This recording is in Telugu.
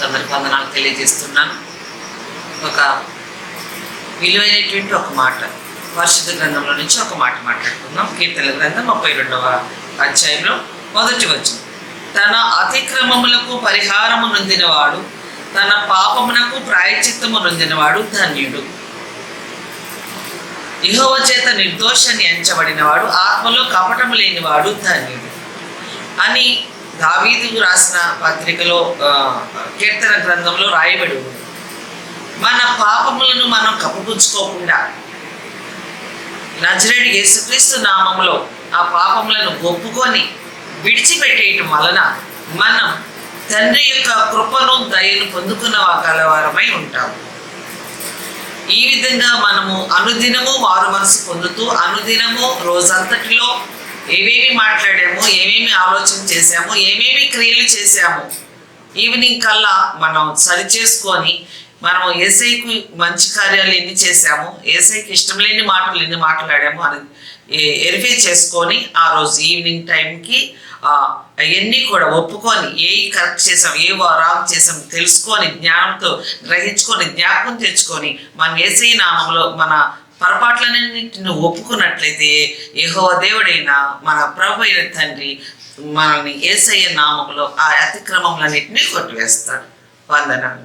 అందరికి వందనాలు తెలియజేస్తున్నాను. ఒక విలువైనటువంటి ఒక మాట పరిశుద్ధ గ్రంథంలో నుంచి ఒక మాట మాట్లాడుకుందాం. కీర్తనల గ్రంథం 32వ అధ్యాయంలో మొదటి వచనం. తన అతిక్రమములకు పరిహారము నొందినవాడు, తన పాపమునకు ప్రాయశ్చిత్తము నొందినవాడు ధన్యుడు. యెహోవా చేత నిర్దోషాన్ని ఎంచబడినవాడు, ఆత్మలో కపటము లేనివాడు ధన్యుడు అని దావీదు రాసిన పత్రికలో కీర్తన గ్రంథంలో రాయబడి ఉంది. మన పాపములను మనం కప్పుపుచ్చుకోకుండా నజరేయుడు యేసుక్రీస్తు నామములో ఆ పాపములను ఒప్పుకొని విడిచిపెట్టేయటం వలన మనం తండ్రి యొక్క కృపను దయను పొందుకున్న గలవారమై ఉంటాము. ఈ విధంగా మనము అనుదినము మారు మనసు పొందుతూ అనుదినము రోజంతటిలో ఏమేమి మాట్లాడామో, ఏమేమి ఆలోచన చేశామో, ఏమేమి క్రియలు చేశామో ఈవినింగ్ కల్లా మనం సరి చేసుకొని మనం యేసయ్యకు మంచి కార్యాలు ఎన్ని చేశాము, యేసయ్యకి ఇష్టం లేని మాటలు ఎన్ని మాట్లాడాము అని వెరిఫై చేసుకొని ఆ రోజు ఈవినింగ్ టైంకి అవన్నీ కూడా ఒప్పుకొని ఏ కరెక్ట్ చేసాం, ఏ రాంగ్ చేసాం తెలుసుకొని జ్ఞానంతో గ్రహించుకొని జ్ఞాపకం తెచ్చుకొని మన యేసయ్య నామంలో మన పొరపాట్లన్నింటిని ఒప్పుకున్నట్లయితే యెహోవా దేవుడైన మన ప్రభు అయిన తండ్రి మనల్ని యేసయ్య నామంలో ఆ అతిక్రమములన్నింటినీ కొట్టివేస్తాడు. వందనాలు.